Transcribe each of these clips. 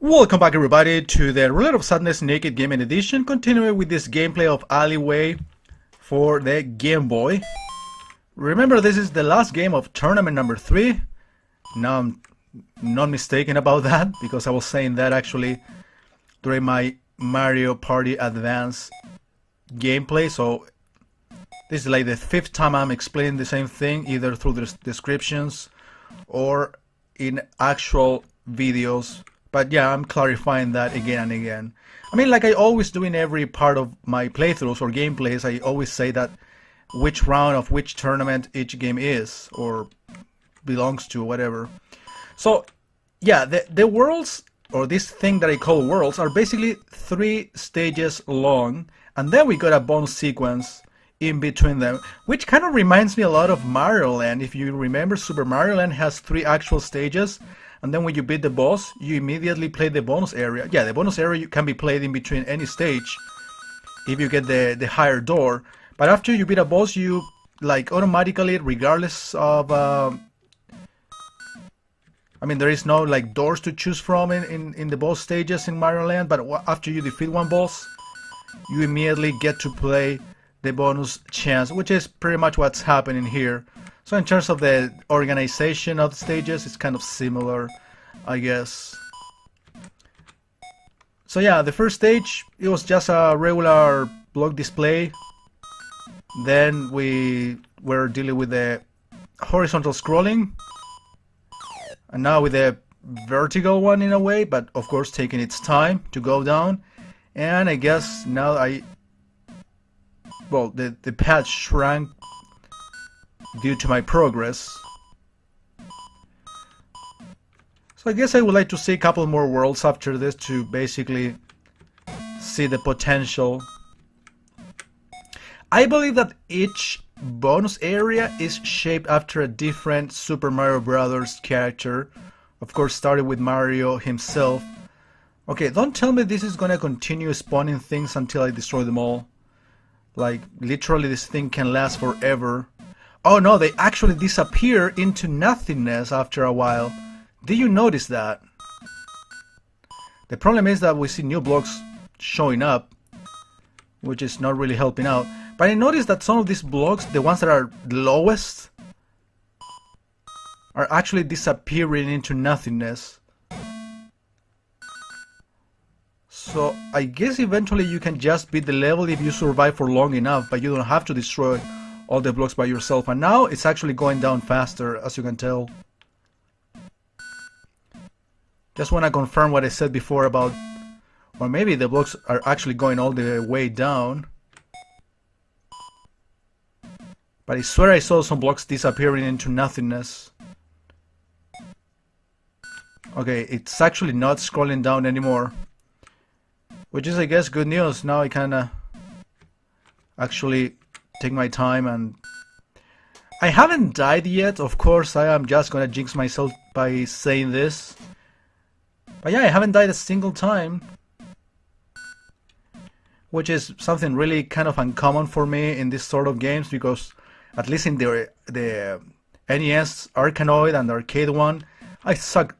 Welcome back everybody to the Roulette of Sadness Naked Gaming Edition, continuing with this gameplay of Alleyway for the Game Boy. Remember, this is the last game of tournament number 3. Now I'm not mistaken about that, because I was saying that actually during my Mario Party Advance gameplay. So this is like the 5th time I'm explaining the same thing, either through the descriptions or in actual videos. But yeah, I'm clarifying that again and again. I mean, like I always do in every part of my playthroughs or gameplays, I always say that which round of which tournament each game is or belongs to, whatever. So yeah, the worlds, or this thing that I call worlds, are basically 3 stages long, and then we got a bonus sequence in between them, which kind of reminds me a lot of Mario Land. If you remember, Super Mario Land has 3 actual stages. And then when you beat the boss, you immediately play the bonus area. Yeah, the bonus area can be played in between any stage if you get the higher door. But after you beat a boss, you like automatically, regardless of I mean, there is no like doors to choose from in the boss stages in Mario Land, but after you defeat one boss, you immediately get to play the bonus chance, which is pretty much what's happening here. So in terms of the organization of the stages, it's kind of similar, I guess. So yeah, the first stage, it was just a regular block display. Then we were dealing with the horizontal scrolling. And now with the vertical one in a way, but of course taking its time to go down. And I guess now well, the pad shrank due to my progress. So I guess I would like to see a couple more worlds after this to basically see the potential. I believe that each bonus area is shaped after a different Super Mario Brothers character. Of course, started with Mario himself. Okay, don't tell me this is gonna continue spawning things until I destroy them all. Like, literally this thing can last forever. Oh no, they actually disappear into nothingness after a while. Did you notice that? The problem is that we see new blocks showing up, which is not really helping out. But I noticed that some of these blocks, the ones that are lowest, are actually disappearing into nothingness. So I guess eventually you can just beat the level if you survive for long enough, but you don't have to destroy all the blocks by yourself. And now it's actually going down faster, as you can tell. Just want to confirm what I said before about, or maybe the blocks are actually going all the way down. But I swear I saw some blocks disappearing into nothingness. Okay, it's actually not scrolling down anymore, which is, I guess, good news. Now I kinda actually take my time, and I haven't died yet. Of course, I am just gonna jinx myself by saying this, but yeah, I haven't died a single time, which is something really kind of uncommon for me in this sort of games, because at least in the NES Arkanoid and arcade one, I sucked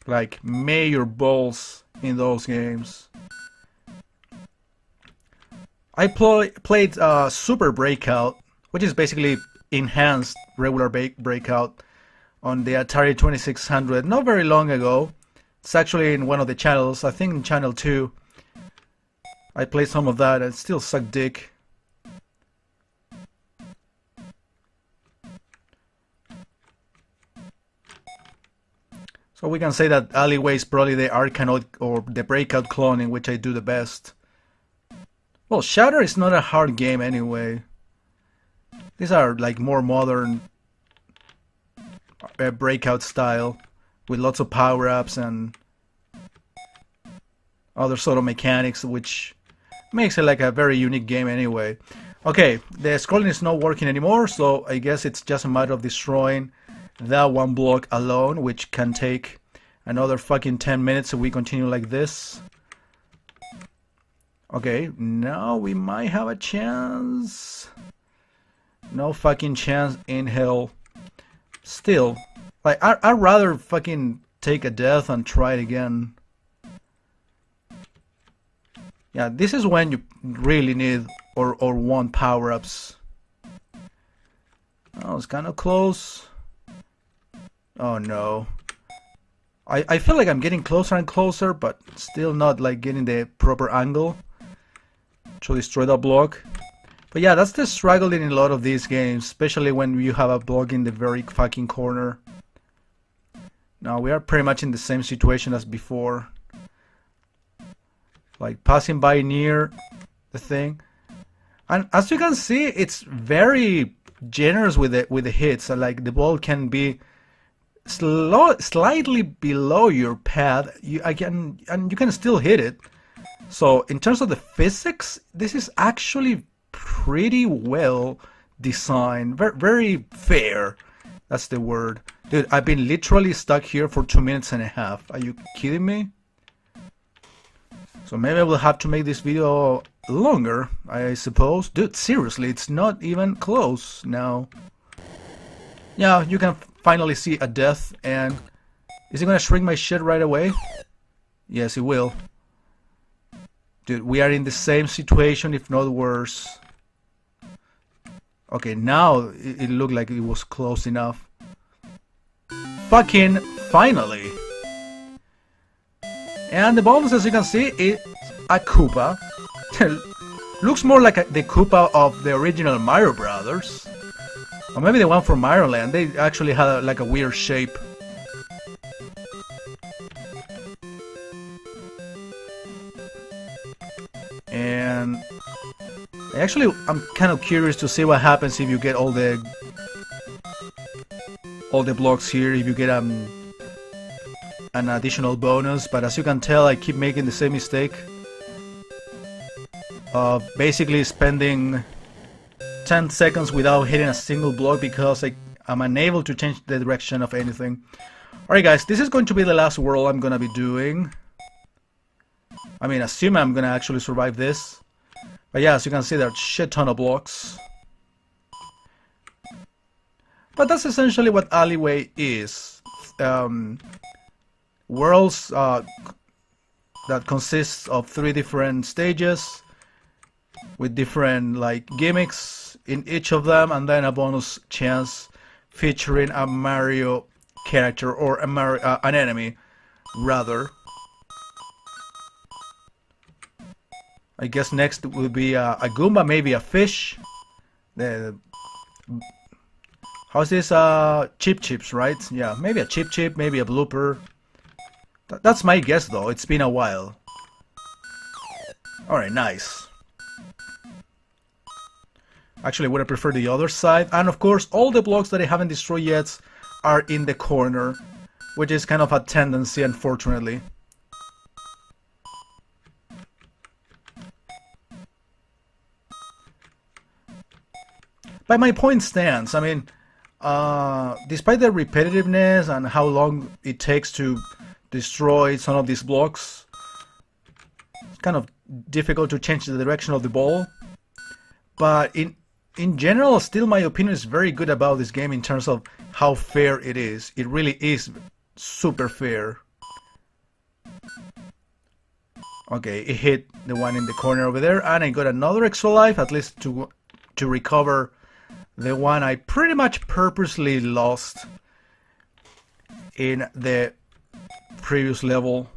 like major balls in those games. I played Super Breakout, which is basically enhanced regular Breakout, on the Atari 2600 not very long ago. It's actually in one of the channels, I think in channel 2. I played some of that and it still sucked dick. So we can say that Alleyway is probably the Arkanoid or the Breakout clone in which I do the best. Well, Shatter is not a hard game anyway. These are like more modern Breakout style, with lots of power-ups and other sort of mechanics, which makes it like a very unique game anyway. Okay, the scrolling is not working anymore, so I guess it's just a matter of destroying that one block alone, which can take another fucking 10 minutes if we continue like this. Okay, now we might have a chance. No fucking chance in hell. Still, like, I'd rather fucking take a death and try it again. Yeah, this is when you really need or want power-ups. Oh, it's kind of close. Oh no. I feel like I'm getting closer and closer, but still not like getting the proper angle to destroy that block. But yeah, that's the struggle in a lot of these games, especially when you have a block in the very fucking corner. Now we are pretty much in the same situation as before. Like passing by near the thing. And as you can see, it's very generous with the hits. Like the ball can be slightly below your pad, you can still hit it. So in terms of the physics, this is actually pretty well designed, very fair. That's the word. Dude, I've been literally stuck here for 2 minutes and a half. Are you kidding me? So maybe I will have to make this video longer, I suppose. Dude, seriously, it's not even close now. Yeah, you can finally see a death, and is it gonna shrink my shit right away? Yes, it will. Dude, we are in the same situation, if not worse. Okay, now it looked like it was close enough. Fucking finally! And the bonus, as you can see, is a Koopa. Looks more like the Koopa of the original Mario Brothers. Or maybe the one from Mario Land. They actually had like a weird shape. And I'm kind of curious to see what happens if you get all the blocks here, if you get an additional bonus. But as you can tell, I keep making the same mistake of basically spending 10 seconds without hitting a single block because I'm unable to change the direction of anything. Alright guys, this is going to be the last world I'm gonna be doing. I mean, assuming I'm gonna actually survive this. But yeah, as you can see, there are a shit ton of blocks. But that's essentially what Alleyway is. Worlds that consists of 3 different stages with different like gimmicks in each of them, and then a bonus chance featuring a Mario character or an enemy, rather. I guess next will be a Goomba, maybe a fish. How's this? Chip Chips, right? Yeah, maybe a Chip Chip, maybe a Blooper. That's my guess, though. It's been a while. Alright, nice. Actually, would I prefer the other side? And of course, all the blocks that I haven't destroyed yet are in the corner, which is kind of a tendency, unfortunately. But my point stands. I mean, despite the repetitiveness and how long it takes to destroy some of these blocks, it's kind of difficult to change the direction of the ball. But in general, still my opinion is very good about this game in terms of how fair it is. It really is super fair. Okay, it hit the one in the corner over there, and I got another extra life, at least to recover the one I pretty much purposely lost in the previous level.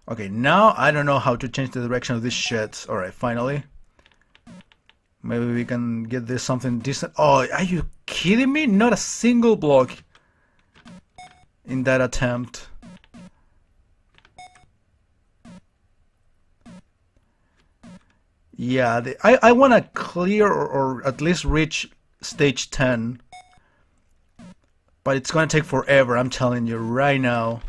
Okay, now I don't know how to change the direction of this shit. Alright, finally. Maybe we can get this something decent. Oh, are you kidding me? Not a single block in that attempt. Yeah, I want to clear or at least reach stage 10. But it's going to take forever, I'm telling you right now.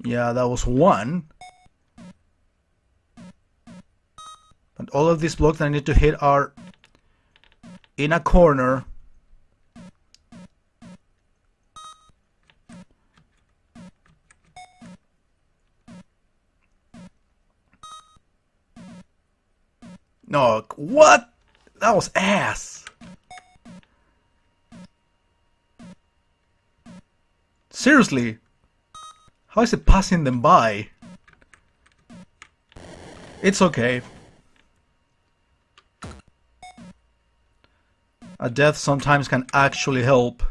Yeah, that was one. But all of these blocks that I need to hit are in a corner. No, what? That was ass. Seriously. How is it passing them by? It's okay. A death sometimes can actually help.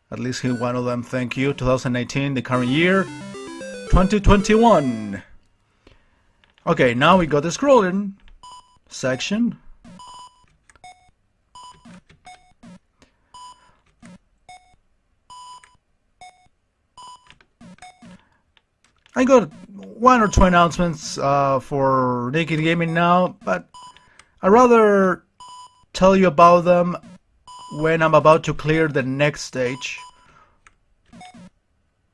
At least hit one of them, thank you. 2019, the current year. 2021. Okay, now we got the scrolling section. I got one or two announcements for Naked Gaming now, but I'd rather tell you about them when I'm about to clear the next stage,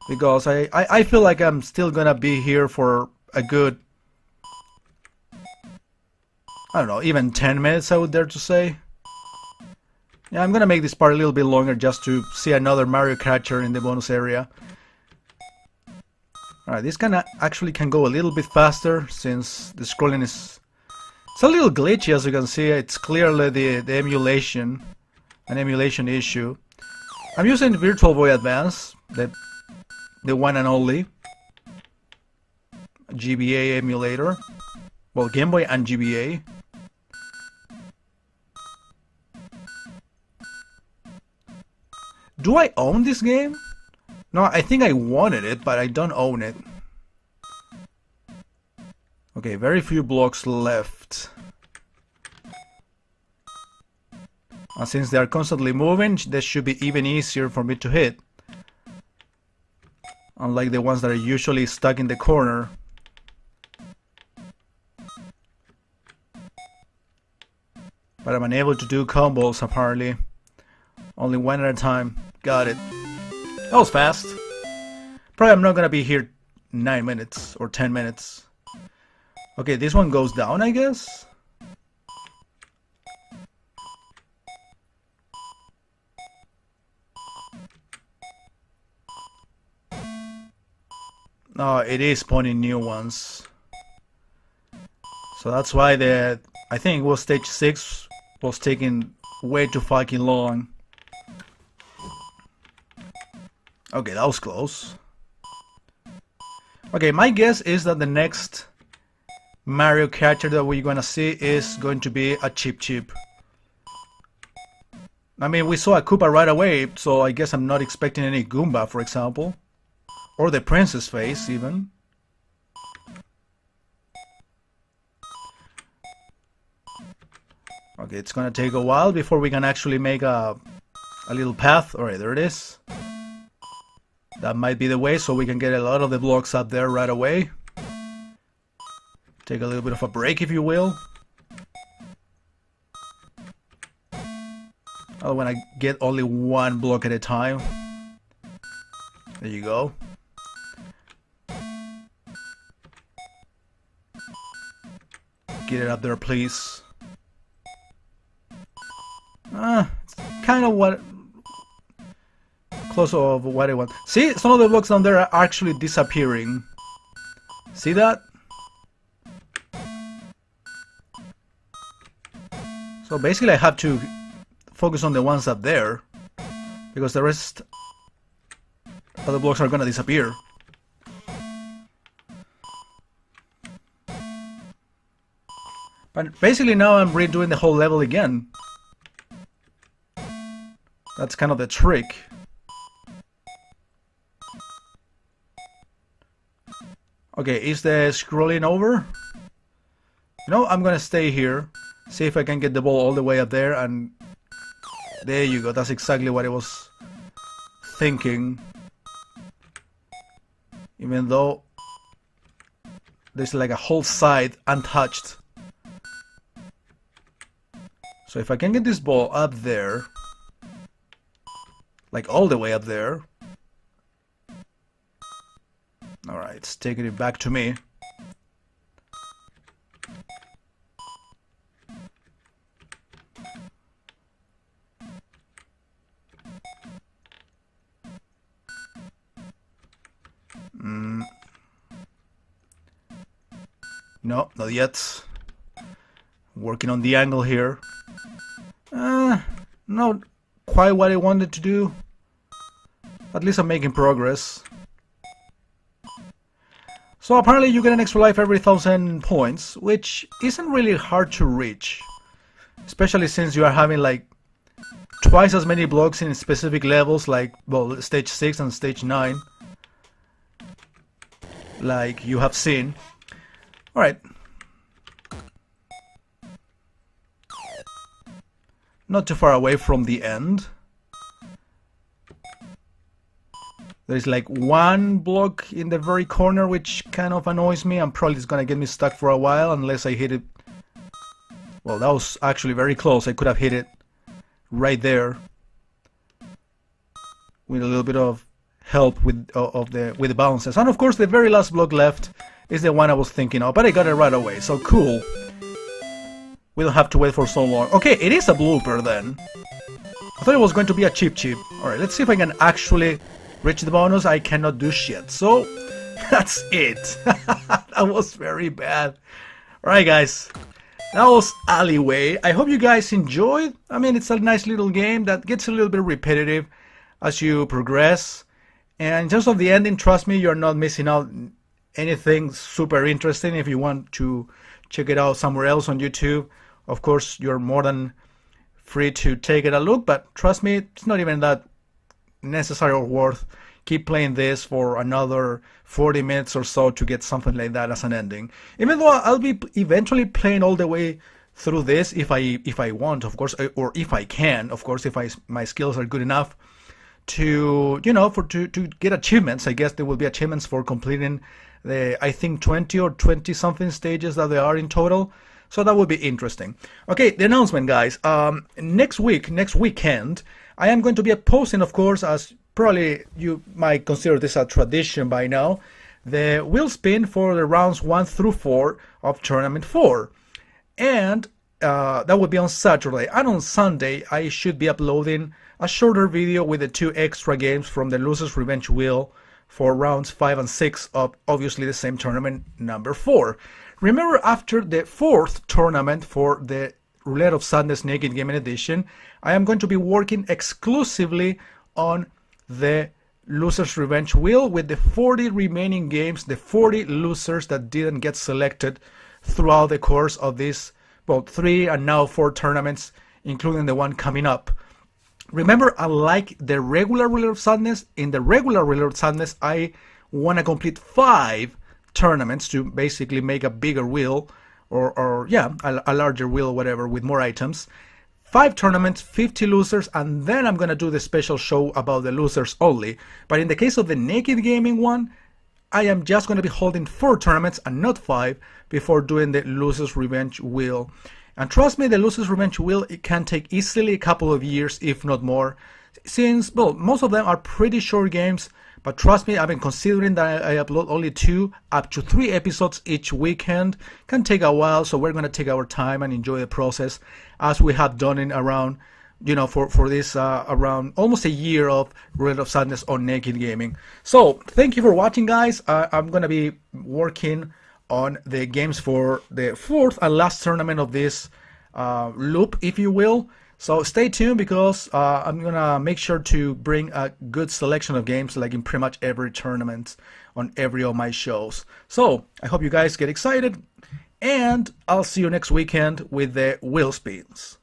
because I feel like I'm still gonna be here for a good, I don't know, even 10 minutes I would dare to say. Yeah, I'm gonna make this part a little bit longer just to see another Mario catcher in the bonus area. Alright, this actually can go a little bit faster since the scrolling is... It's a little glitchy, as you can see. It's clearly the emulation, an emulation issue. I'm using Virtual Boy Advance, the one and only GBA emulator. Well, Game Boy and GBA. Do I own this game? No, I think I wanted it, but I don't own it. Okay, very few blocks left. And since they are constantly moving, this should be even easier for me to hit. Unlike the ones that are usually stuck in the corner. But I'm unable to do combos apparently. Only one at a time. Got it. That was fast. Probably I'm not gonna be here 9 minutes or 10 minutes. Okay, this one goes down, I guess? No, it is spawning new ones. So that's why I think it was stage 6 was taking way too fucking long. Okay, that was close. Okay, my guess is that the next Mario catcher that we're gonna see is going to be a Chip Chip. I mean, we saw a Koopa right away, so I guess I'm not expecting any Goomba, for example. Or the Princess face, even. Okay, it's gonna take a while before we can actually make a little path. Alright, there it is. That might be the way, so we can get a lot of the blocks up there right away. Take a little bit of a break, if you will. I want to get only one block at a time. There you go. Get it up there, please. It's kind of what... close of what I want. See, some of the blocks down there are actually disappearing. See that? So basically I have to focus on the ones up there, because the rest of the blocks are gonna disappear. But basically now I'm redoing the whole level again. That's kind of the trick. Okay, is the scrolling over? No, I'm gonna stay here. See if I can get the ball all the way up there, and there you go. That's exactly what I was thinking. Even though there's like a whole side untouched. So if I can get this ball up there, like all the way up there. Alright, it's taking it back to me. No, not yet. Working on the angle here. Not quite what I wanted to do. At least I'm making progress. So apparently you get an extra life every 1000 points, which isn't really hard to reach. Especially since you are having like twice as many blocks in specific levels, like, well, stage 6 and stage 9. Like you have seen. Alright. Not too far away from the end. There's like one block in the very corner which kind of annoys me and probably is gonna get me stuck for a while unless I hit it. Well, that was actually very close. I could have hit it right there with a little bit of help with the bounces. And of course the very last block left is the one I was thinking of, but I got it right away, so cool. We don't have to wait for so long. Okay, it is a blooper then. I thought it was going to be a cheap. Alright, let's see if I can actually reach the bonus. I cannot do shit, so that's it. That was very bad. Alright guys, that was Alleyway. I hope you guys enjoyed. I mean, it's a nice little game that gets a little bit repetitive as you progress. And in terms of the ending, trust me, you're not missing out anything super interesting. If you want to check it out somewhere else on YouTube, of course, you're more than free to take it a look, but trust me, it's not even that necessary or worth. Keep playing this for another 40 minutes or so to get something like that as an ending. Even though I'll be eventually playing all the way through this if I want, of course, or if I can, of course, if my skills are good enough to, you know, to get achievements. I guess there will be achievements for completing the, I think, 20 or 20 something stages that there are in total. So that would be interesting. Okay, the announcement, guys. Next weekend, I am going to be posting, of course, as probably you might consider this a tradition by now, the wheel spin for the rounds 1 through 4 of Tournament 4. And that would be on Saturday. And on Sunday, I should be uploading a shorter video with the 2 extra games from the Loser's Revenge wheel for rounds 5 and 6 of obviously the same tournament number 4. Remember, after the 4th tournament for the Roulette of Sadness Naked Gaming Edition, I am going to be working exclusively on the Loser's Revenge wheel with the 40 remaining games, the 40 losers that didn't get selected throughout the course of these, well, 3 and now 4 tournaments, including the one coming up. Remember, unlike the regular Roulette of Sadness, in the regular Roulette of Sadness, I want to complete 5 tournaments to basically make a bigger wheel, or yeah, a larger wheel, whatever, with more items. 5 tournaments, 50 losers, and then I'm gonna do the special show about the losers only. But in the case of the Naked Gaming one, I am just gonna be holding 4 tournaments and not 5 before doing the Losers Revenge wheel. And trust me, the Losers Revenge wheel, it can take easily a couple of years, if not more, since, well, most of them are pretty short games. But trust me, I've been considering that I upload only 2 up to 3 episodes each weekend. Can take a while, so we're going to take our time and enjoy the process as we have done in around, you know, for this around almost a year of Roulette of Sadness on Naked Gaming. So thank you for watching, guys. I'm going to be working on the games for the 4th and last tournament of this loop, if you will. So stay tuned, because I'm gonna make sure to bring a good selection of games like in pretty much every tournament on every of my shows. So I hope you guys get excited, and I'll see you next weekend with the wheel spins.